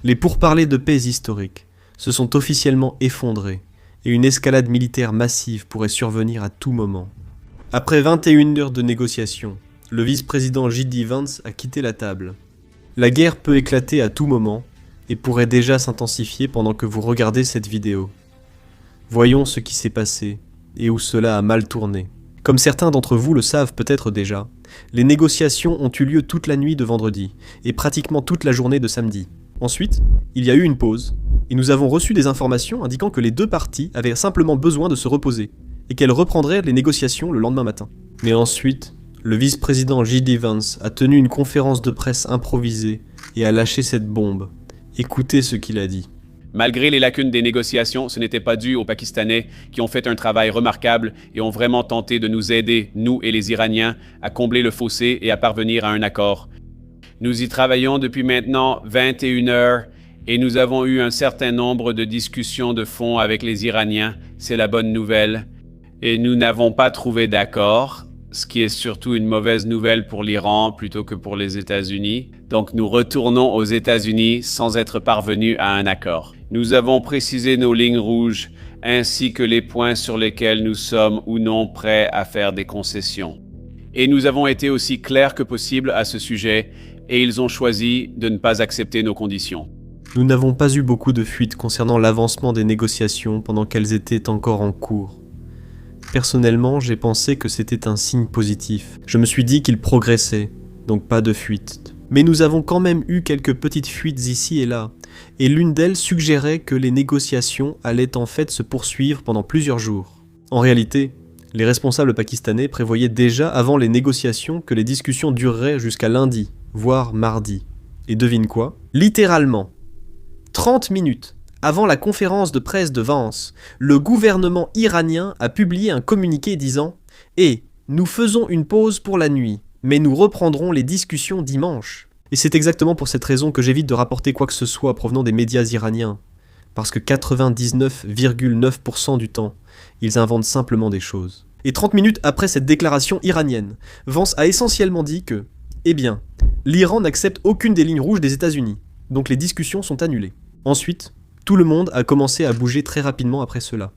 Les pourparlers de paix historiques se sont officiellement effondrés et une escalade militaire massive pourrait survenir à tout moment. Après 21 heures de négociations, le vice-président J.D. Vance a quitté la table. La guerre peut éclater à tout moment et pourrait déjà s'intensifier pendant que vous regardez cette vidéo. Voyons ce qui s'est passé et où cela a mal tourné. Comme certains d'entre vous le savent peut-être déjà, les négociations ont eu lieu toute la nuit de vendredi et pratiquement toute la journée de samedi. Ensuite, il y a eu une pause, et nous avons reçu des informations indiquant que les deux parties avaient simplement besoin de se reposer, et qu'elles reprendraient les négociations le lendemain matin. Mais ensuite, le vice-président J.D. Vance a tenu une conférence de presse improvisée et a lâché cette bombe. Écoutez ce qu'il a dit. Malgré les lacunes des négociations, ce n'était pas dû aux Pakistanais qui ont fait un travail remarquable et ont vraiment tenté de nous aider, nous et les Iraniens, à combler le fossé et à parvenir à un accord. Nous y travaillons depuis maintenant 21 heures et nous avons eu un certain nombre de discussions de fond avec les Iraniens, c'est la bonne nouvelle. Et nous n'avons pas trouvé d'accord, ce qui est surtout une mauvaise nouvelle pour l'Iran plutôt que pour les États-Unis. Donc nous retournons aux États-Unis sans être parvenus à un accord. Nous avons précisé nos lignes rouges ainsi que les points sur lesquels nous sommes ou non prêts à faire des concessions. Et nous avons été aussi clairs que possible à ce sujet et ils ont choisi de ne pas accepter nos conditions. Nous n'avons pas eu beaucoup de fuites concernant l'avancement des négociations pendant qu'elles étaient encore en cours. Personnellement, j'ai pensé que c'était un signe positif. Je me suis dit qu'ils progressaient, donc pas de fuite. Mais nous avons quand même eu quelques petites fuites ici et là, et l'une d'elles suggérait que les négociations allaient en fait se poursuivre pendant plusieurs jours. En réalité, les responsables pakistanais prévoyaient déjà avant les négociations que les discussions dureraient jusqu'à lundi, voire mardi. Et devine quoi ? Littéralement, 30 minutes avant la conférence de presse de Vance, le gouvernement iranien a publié un communiqué disant « Et nous faisons une pause pour la nuit, mais nous reprendrons les discussions dimanche. » Et c'est exactement pour cette raison que j'évite de rapporter quoi que ce soit provenant des médias iraniens. Parce que 99,9% du temps, ils inventent simplement des choses. Et 30 minutes après cette déclaration iranienne, Vance a essentiellement dit que « Eh bien, l'Iran n'accepte aucune des lignes rouges des États-Unis, donc les discussions sont annulées. » Ensuite, tout le monde a commencé à bouger très rapidement après cela.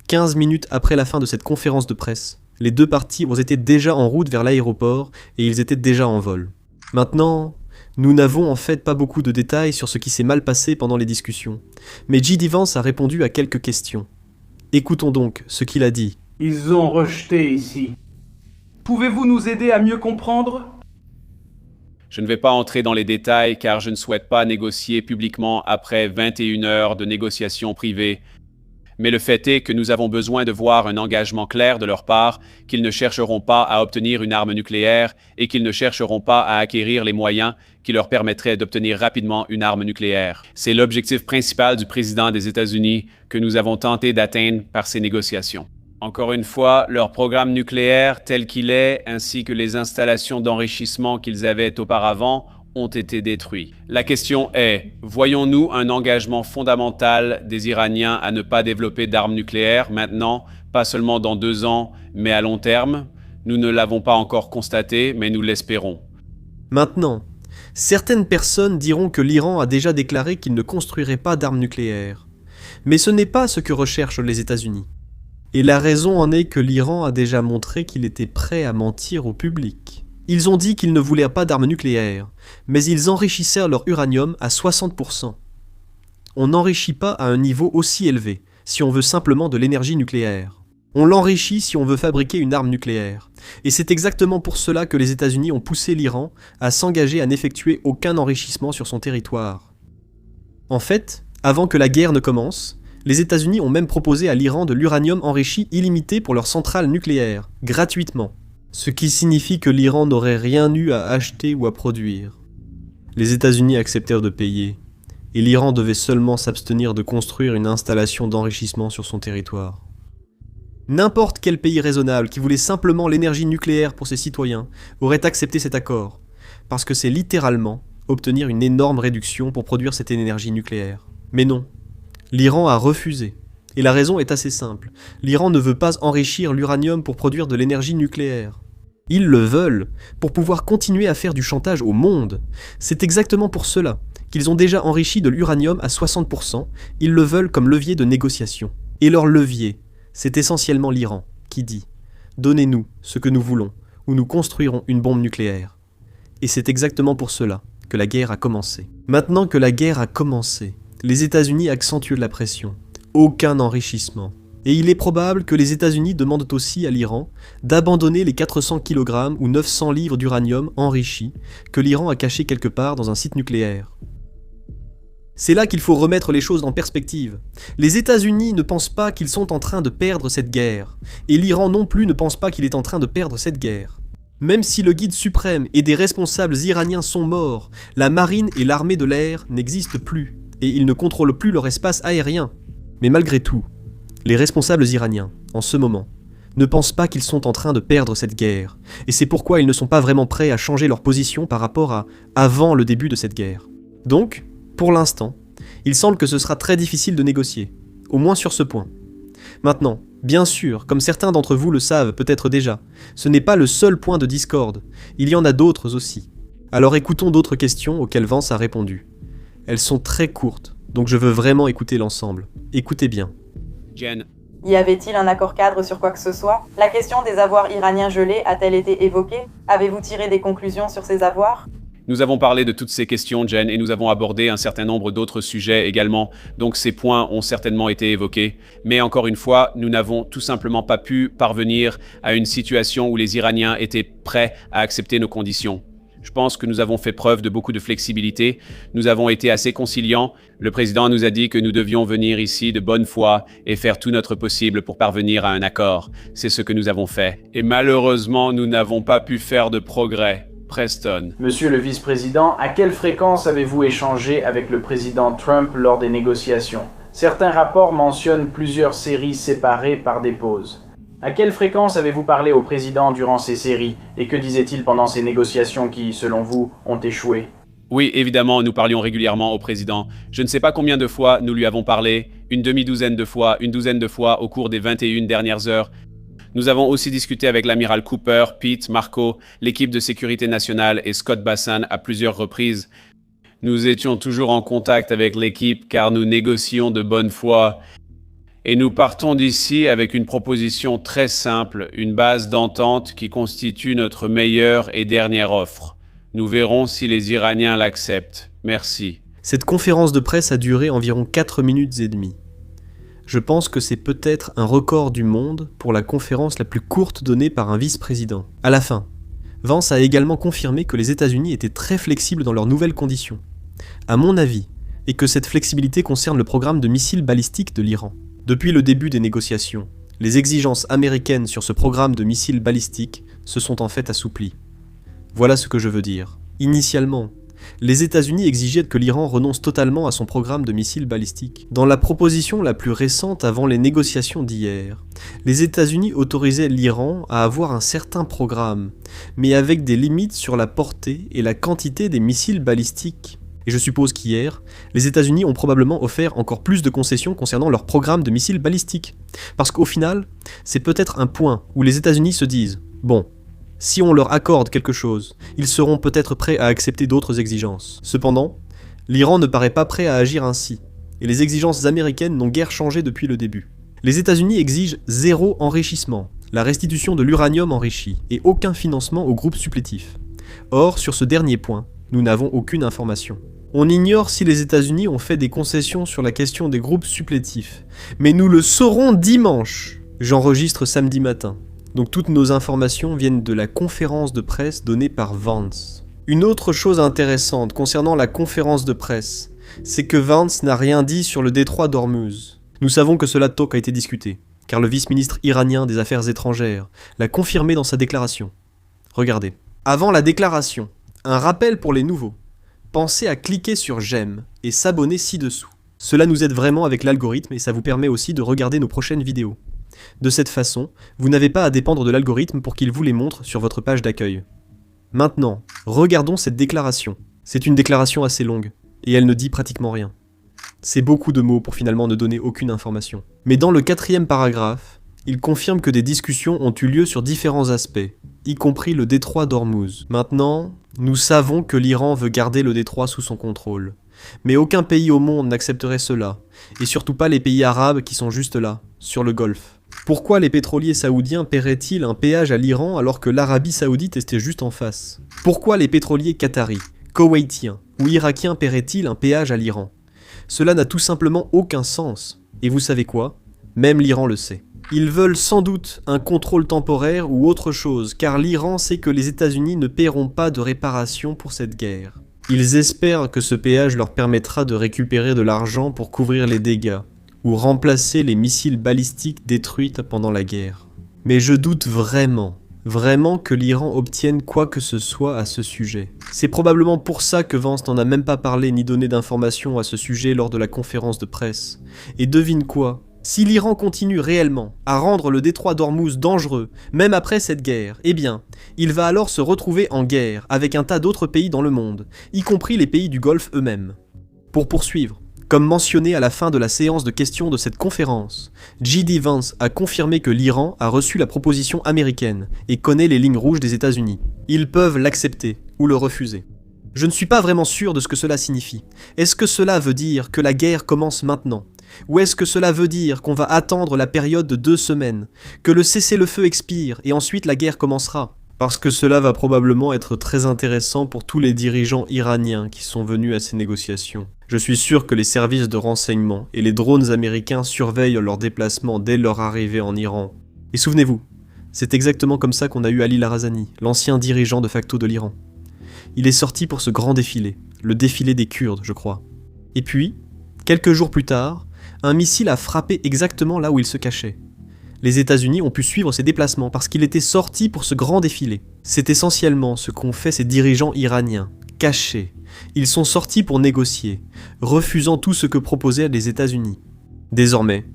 15 minutes après la fin de cette conférence de presse, les deux parties ont été déjà en route vers l'aéroport et ils étaient déjà en vol. Maintenant, nous n'avons en fait pas beaucoup de détails sur ce qui s'est mal passé pendant les discussions, mais J.D. Vance a répondu à quelques questions. Écoutons donc ce qu'il a dit. Ils ont rejeté ici. Pouvez-vous nous aider à mieux comprendre ? Je ne vais pas entrer dans les détails car je ne souhaite pas négocier publiquement après 21 heures de négociations privées. Mais le fait est que nous avons besoin de voir un engagement clair de leur part, qu'ils ne chercheront pas à obtenir une arme nucléaire et qu'ils ne chercheront pas à acquérir les moyens qui leur permettraient d'obtenir rapidement une arme nucléaire. C'est l'objectif principal du président des États-Unis que nous avons tenté d'atteindre par ces négociations. Encore une fois, leur programme nucléaire tel qu'il est, ainsi que les installations d'enrichissement qu'ils avaient auparavant, ont été détruits. La question est, voyons-nous un engagement fondamental des Iraniens à ne pas développer d'armes nucléaires maintenant, pas seulement dans 2 ans, mais à long terme? Nous ne l'avons pas encore constaté, mais nous l'espérons. Maintenant, certaines personnes diront que l'Iran a déjà déclaré qu'il ne construirait pas d'armes nucléaires. Mais ce n'est pas ce que recherchent les États-Unis. Et la raison en est que l'Iran a déjà montré qu'il était prêt à mentir au public. Ils ont dit qu'ils ne voulaient pas d'armes nucléaires, mais ils enrichissèrent leur uranium à 60%. On n'enrichit pas à un niveau aussi élevé, si on veut simplement de l'énergie nucléaire. On l'enrichit si on veut fabriquer une arme nucléaire. Et c'est exactement pour cela que les États-Unis ont poussé l'Iran à s'engager à n'effectuer aucun enrichissement sur son territoire. En fait, avant que la guerre ne commence, les États-Unis ont même proposé à l'Iran de l'uranium enrichi illimité pour leurs centrales nucléaires, gratuitement. Ce qui signifie que l'Iran n'aurait rien eu à acheter ou à produire. Les États-Unis acceptèrent de payer, et l'Iran devait seulement s'abstenir de construire une installation d'enrichissement sur son territoire. N'importe quel pays raisonnable qui voulait simplement l'énergie nucléaire pour ses citoyens aurait accepté cet accord, parce que c'est littéralement obtenir une énorme réduction pour produire cette énergie nucléaire. Mais non. L'Iran a refusé. Et la raison est assez simple. L'Iran ne veut pas enrichir l'uranium pour produire de l'énergie nucléaire. Ils le veulent pour pouvoir continuer à faire du chantage au monde. C'est exactement pour cela qu'ils ont déjà enrichi de l'uranium à 60%, ils le veulent comme levier de négociation. Et leur levier, c'est essentiellement l'Iran, qui dit « Donnez-nous ce que nous voulons, ou nous construirons une bombe nucléaire ». Et c'est exactement pour cela que la guerre a commencé. Maintenant que la guerre a commencé, les États-Unis accentuent la pression. Aucun enrichissement. Et il est probable que les États-Unis demandent aussi à l'Iran d'abandonner les 400 kg ou 900 livres d'uranium enrichi que l'Iran a caché quelque part dans un site nucléaire. C'est là qu'il faut remettre les choses en perspective. Les États-Unis ne pensent pas qu'ils sont en train de perdre cette guerre, et l'Iran non plus ne pense pas qu'il est en train de perdre cette guerre. Même si le guide suprême et des responsables iraniens sont morts, la marine et l'armée de l'air n'existent plus, et ils ne contrôlent plus leur espace aérien. Mais malgré tout, les responsables iraniens, en ce moment, ne pensent pas qu'ils sont en train de perdre cette guerre, et c'est pourquoi ils ne sont pas vraiment prêts à changer leur position par rapport à avant le début de cette guerre. Donc, pour l'instant, il semble que ce sera très difficile de négocier, au moins sur ce point. Maintenant, bien sûr, comme certains d'entre vous le savent peut-être déjà, ce n'est pas le seul point de discorde, il y en a d'autres aussi. Alors écoutons d'autres questions auxquelles Vance a répondu. Elles sont très courtes, donc je veux vraiment écouter l'ensemble. Écoutez bien. Jen, Y avait-il un accord cadre sur quoi que ce soit? La question des avoirs iraniens gelés a-t-elle été évoquée? Avez-vous tiré des conclusions sur ces avoirs? nous avons parlé de toutes ces questions, Jen, et nous avons abordé un certain nombre d'autres sujets également, donc ces points ont certainement été évoqués. Mais encore une fois, nous n'avons tout simplement pas pu parvenir à une situation où les Iraniens étaient prêts à accepter nos conditions. Je pense que nous avons fait preuve de beaucoup de flexibilité, nous avons été assez conciliants. Le président nous a dit que nous devions venir ici de bonne foi et faire tout notre possible pour parvenir à un accord. C'est ce que nous avons fait. Et malheureusement, nous n'avons pas pu faire de progrès. Preston. Monsieur le vice-président, à quelle fréquence avez-vous échangé avec le président Trump lors des négociations? Certains rapports mentionnent plusieurs séries séparées par des pauses. À quelle fréquence avez-vous parlé au président durant ces séries, et que disait-il pendant ces négociations qui, selon vous, ont échoué? Oui, évidemment, nous parlions régulièrement au président. Je ne sais pas combien de fois nous lui avons parlé, une demi-douzaine de fois, une douzaine de fois au cours des 21 dernières heures. Nous avons aussi discuté avec l'amiral Cooper, Pete, Marco, l'équipe de sécurité nationale et Scott Bassan à plusieurs reprises. Nous étions toujours en contact avec l'équipe car nous négocions de bonne foi. Et nous partons d'ici avec une proposition très simple, une base d'entente qui constitue notre meilleure et dernière offre. Nous verrons si les Iraniens l'acceptent. Merci. Cette conférence de presse a duré environ 4 minutes et demie. Je pense que c'est peut-être un record du monde pour la conférence la plus courte donnée par un vice-président. À la fin, Vance a également confirmé que les États-Unis étaient très flexibles dans leurs nouvelles conditions. À mon avis, et que cette flexibilité concerne le programme de missiles balistiques de l'Iran. Depuis le début des négociations, les exigences américaines sur ce programme de missiles balistiques se sont en fait assouplies. Voilà ce que je veux dire. Initialement, les États-Unis exigeaient que l'Iran renonce totalement à son programme de missiles balistiques. Dans la proposition la plus récente avant les négociations d'hier, les États-Unis autorisaient l'Iran à avoir un certain programme, mais avec des limites sur la portée et la quantité des missiles balistiques. Et je suppose qu'hier, les États-Unis ont probablement offert encore plus de concessions concernant leur programme de missiles balistiques. Parce qu'au final, c'est peut-être un point où les États-Unis se disent « Bon, si on leur accorde quelque chose, ils seront peut-être prêts à accepter d'autres exigences. » Cependant, l'Iran ne paraît pas prêt à agir ainsi, et les exigences américaines n'ont guère changé depuis le début. Les États-Unis exigent 0 enrichissement, la restitution de l'uranium enrichi, et aucun financement aux groupes supplétifs. Or, sur ce dernier point, nous n'avons aucune information. On ignore si les États-Unis ont fait des concessions sur la question des groupes supplétifs, mais nous le saurons dimanche. J'enregistre samedi matin. Donc toutes nos informations viennent de la conférence de presse donnée par Vance. Une autre chose intéressante concernant la conférence de presse, c'est que Vance n'a rien dit sur le détroit d'Ormuz. Nous savons que cela a été discuté, car le vice-ministre iranien des Affaires étrangères l'a confirmé dans sa déclaration. Regardez. Avant la déclaration, un rappel pour les nouveaux. Pensez à cliquer sur j'aime et s'abonner ci-dessous. Cela nous aide vraiment avec l'algorithme et ça vous permet aussi de regarder nos prochaines vidéos. De cette façon, vous n'avez pas à dépendre de l'algorithme pour qu'il vous les montre sur votre page d'accueil. Maintenant, regardons cette déclaration. C'est une déclaration assez longue, et elle ne dit pratiquement rien. C'est beaucoup de mots pour finalement ne donner aucune information. Mais dans le 4e paragraphe, Il confirme que des discussions ont eu lieu sur différents aspects, y compris le détroit d'Ormuz. Maintenant, nous savons que l'Iran veut garder le détroit sous son contrôle. Mais aucun pays au monde n'accepterait cela, et surtout pas les pays arabes qui sont juste là, sur le Golfe. Pourquoi les pétroliers saoudiens paieraient-ils un péage à l'Iran alors que l'Arabie saoudite était juste en face? Pourquoi les pétroliers qataris, koweïtiens ou irakiens paieraient-ils un péage à l'Iran? Cela n'a tout simplement aucun sens. Et vous savez quoi? Même l'Iran le sait. Ils veulent sans doute un contrôle temporaire ou autre chose, car l'Iran sait que les États-Unis ne paieront pas de réparation pour cette guerre. Ils espèrent que ce péage leur permettra de récupérer de l'argent pour couvrir les dégâts, ou remplacer les missiles balistiques détruits pendant la guerre. Mais je doute vraiment que l'Iran obtienne quoi que ce soit à ce sujet. C'est probablement pour ça que Vance n'en a même pas parlé ni donné d'informations à ce sujet lors de la conférence de presse. Et devine quoi? Si l'Iran continue réellement à rendre le détroit d'Ormuz dangereux, même après cette guerre, eh bien, il va alors se retrouver en guerre avec un tas d'autres pays dans le monde, y compris les pays du Golfe eux-mêmes. Pour poursuivre, comme mentionné à la fin de la séance de questions de cette conférence, J.D. Vance a confirmé que l'Iran a reçu la proposition américaine et connaît les lignes rouges des États-Unis. Ils peuvent l'accepter ou le refuser. Je ne suis pas vraiment sûr de ce que cela signifie. Est-ce que cela veut dire que la guerre commence maintenant ? Ou est-ce que cela veut dire qu'on va attendre la période de 2 semaines, que le cessez-le-feu expire et ensuite la guerre commencera ? Parce que cela va probablement être très intéressant pour tous les dirigeants iraniens qui sont venus à ces négociations. Je suis sûr que les services de renseignement et les drones américains surveillent leurs déplacements dès leur arrivée en Iran. Et souvenez-vous, c'est exactement comme ça qu'on a eu Ali Larazani, l'ancien dirigeant de facto de l'Iran. Il est sorti pour ce grand défilé, le défilé des Kurdes, je crois. Et puis, quelques jours plus tard, un missile a frappé exactement là où il se cachait. Les États-Unis ont pu suivre ses déplacements parce qu'il était sorti pour ce grand défilé. C'est essentiellement ce qu'ont fait ces dirigeants iraniens, cachés. Ils sont sortis pour négocier, refusant tout ce que proposaient les États-Unis. Désormais,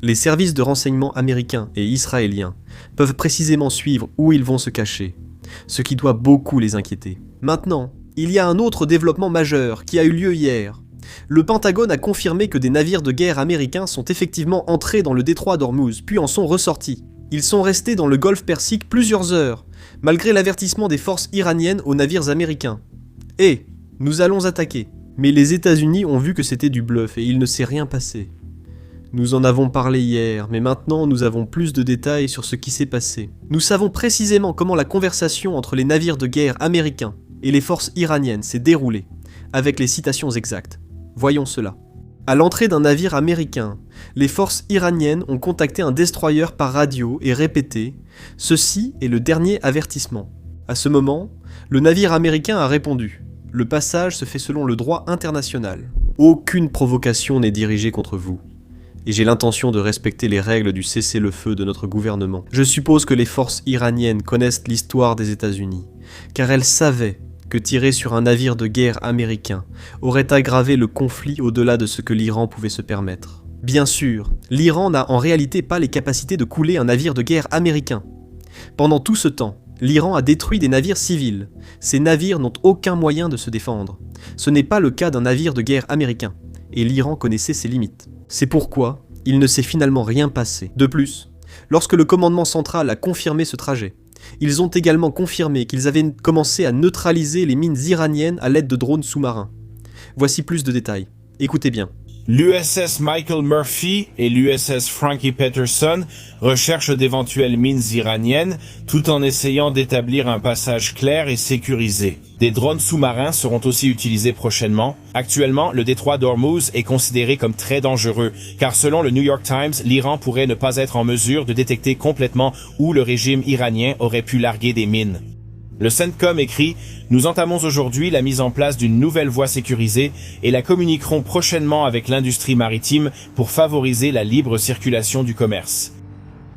les services de renseignement américains et israéliens peuvent précisément suivre où ils vont se cacher, ce qui doit beaucoup les inquiéter. Maintenant, il y a un autre développement majeur qui a eu lieu hier. Le Pentagone a confirmé que des navires de guerre américains sont effectivement entrés dans le détroit d'Ormuz, puis en sont ressortis. Ils sont restés dans le golfe Persique plusieurs heures, malgré l'avertissement des forces iraniennes aux navires américains. Et nous allons attaquer. Mais les États-Unis ont vu que c'était du bluff et il ne s'est rien passé. Nous en avons parlé hier, mais maintenant nous avons plus de détails sur ce qui s'est passé. Nous savons précisément comment la conversation entre les navires de guerre américains et les forces iraniennes s'est déroulée, avec les citations exactes. Voyons cela. À l'entrée d'un navire américain, les forces iraniennes ont contacté un destroyer par radio et répété « Ceci est le dernier avertissement ». À ce moment, le navire américain a répondu « Le passage se fait selon le droit international. Aucune provocation n'est dirigée contre vous. Et j'ai l'intention de respecter les règles du cessez-le-feu de notre gouvernement. Je suppose que les forces iraniennes connaissent l'histoire des États-Unis, car elles savaient que tirer sur un navire de guerre américain aurait aggravé le conflit au-delà de ce que l'Iran pouvait se permettre. Bien sûr, l'Iran n'a en réalité pas les capacités de couler un navire de guerre américain. Pendant tout ce temps, l'Iran a détruit des navires civils. Ces navires n'ont aucun moyen de se défendre. Ce n'est pas le cas d'un navire de guerre américain, et l'Iran connaissait ses limites. C'est pourquoi il ne s'est finalement rien passé. De plus, lorsque le commandement central a confirmé ce trajet, ils ont également confirmé qu'ils avaient commencé à neutraliser les mines iraniennes à l'aide de drones sous-marins. Voici plus de détails. Écoutez bien. L'USS Michael Murphy et l'USS Frankie Peterson recherchent d'éventuelles mines iraniennes tout en essayant d'établir un passage clair et sécurisé. Des drones sous-marins seront aussi utilisés prochainement. Actuellement, le détroit d'Ormuz est considéré comme très dangereux, car selon le New York Times, l'Iran pourrait ne pas être en mesure de détecter complètement où le régime iranien aurait pu larguer des mines. Le CENTCOM écrit « Nous entamons aujourd'hui la mise en place d'une nouvelle voie sécurisée et la communiquerons prochainement avec l'industrie maritime pour favoriser la libre circulation du commerce. »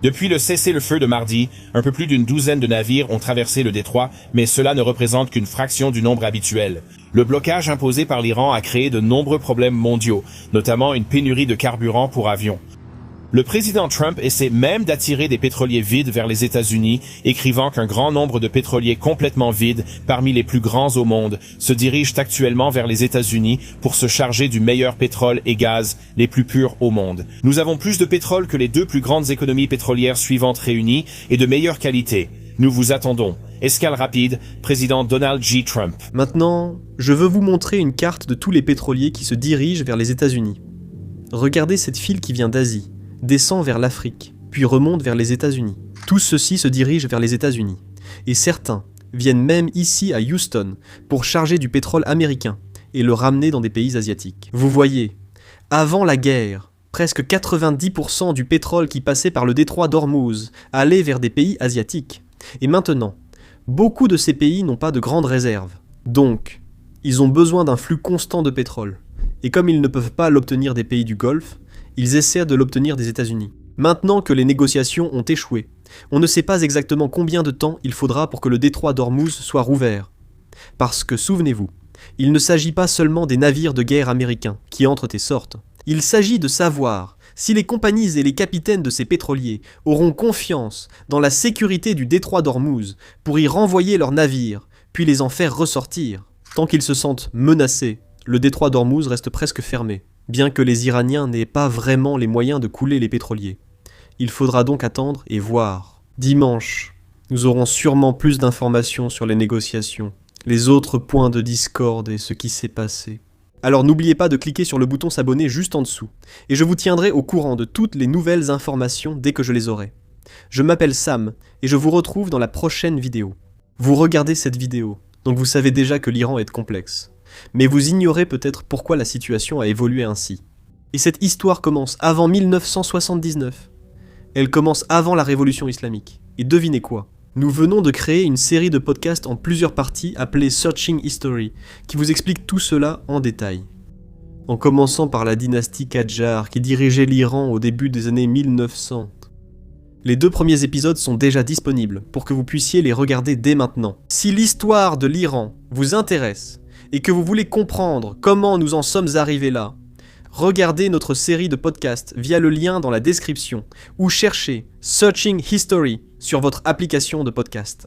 Depuis le cessez-le-feu de mardi, un peu plus d'une douzaine de navires ont traversé le détroit, mais cela ne représente qu'une fraction du nombre habituel. Le blocage imposé par l'Iran a créé de nombreux problèmes mondiaux, notamment une pénurie de carburant pour avions. Le président Trump essaie même d'attirer des pétroliers vides vers les États-Unis, écrivant qu'un grand nombre de pétroliers complètement vides, parmi les plus grands au monde, se dirigent actuellement vers les États-Unis pour se charger du meilleur pétrole et gaz, les plus purs au monde. Nous avons plus de pétrole que les 2 plus grandes économies pétrolières suivantes réunies et de meilleure qualité. Nous vous attendons. Escale rapide, président Donald J. Trump. Maintenant, je veux vous montrer une carte de tous les pétroliers qui se dirigent vers les États-Unis. Regardez cette file qui vient d'Asie, descend vers l'Afrique, puis remonte vers les États-Unis. Tous ceux-ci se dirigent vers les États-Unis. Et certains viennent même ici à Houston pour charger du pétrole américain et le ramener dans des pays asiatiques. Vous voyez, avant la guerre, presque 90% du pétrole qui passait par le détroit d'Ormuz allait vers des pays asiatiques. Et maintenant, beaucoup de ces pays n'ont pas de grandes réserves. Donc, ils ont besoin d'un flux constant de pétrole. Et comme ils ne peuvent pas l'obtenir des pays du Golfe, ils essaient de l'obtenir des États-Unis. Maintenant que les négociations ont échoué, on ne sait pas exactement combien de temps il faudra pour que le détroit d'Ormuz soit rouvert. Parce que, souvenez-vous, il ne s'agit pas seulement des navires de guerre américains qui entrent et sortent. Il s'agit de savoir si les compagnies et les capitaines de ces pétroliers auront confiance dans la sécurité du détroit d'Ormuz pour y renvoyer leurs navires, puis les en faire ressortir. Tant qu'ils se sentent menacés, le détroit d'Ormuz reste presque fermé, bien que les Iraniens n'aient pas vraiment les moyens de couler les pétroliers. Il faudra donc attendre et voir. Dimanche, nous aurons sûrement plus d'informations sur les négociations, les autres points de discorde et ce qui s'est passé. Alors n'oubliez pas de cliquer sur le bouton s'abonner juste en dessous, et je vous tiendrai au courant de toutes les nouvelles informations dès que je les aurai. Je m'appelle Sam, et je vous retrouve dans la prochaine vidéo. Vous regardez cette vidéo, donc vous savez déjà que l'Iran est complexe. Mais vous ignorez peut-être pourquoi la situation a évolué ainsi. Et cette histoire commence avant 1979. Elle commence avant la révolution islamique. Et devinez quoi ? Nous venons de créer une série de podcasts en plusieurs parties appelée Searching History, qui vous explique tout cela en détail. En commençant par la dynastie Qadjar, qui dirigeait l'Iran au début des années 1900. Les 2 premiers épisodes sont déjà disponibles, pour que vous puissiez les regarder dès maintenant. Si l'histoire de l'Iran vous intéresse, et que vous voulez comprendre comment nous en sommes arrivés là, regardez notre série de podcasts via le lien dans la description ou cherchez Searching History sur votre application de podcast.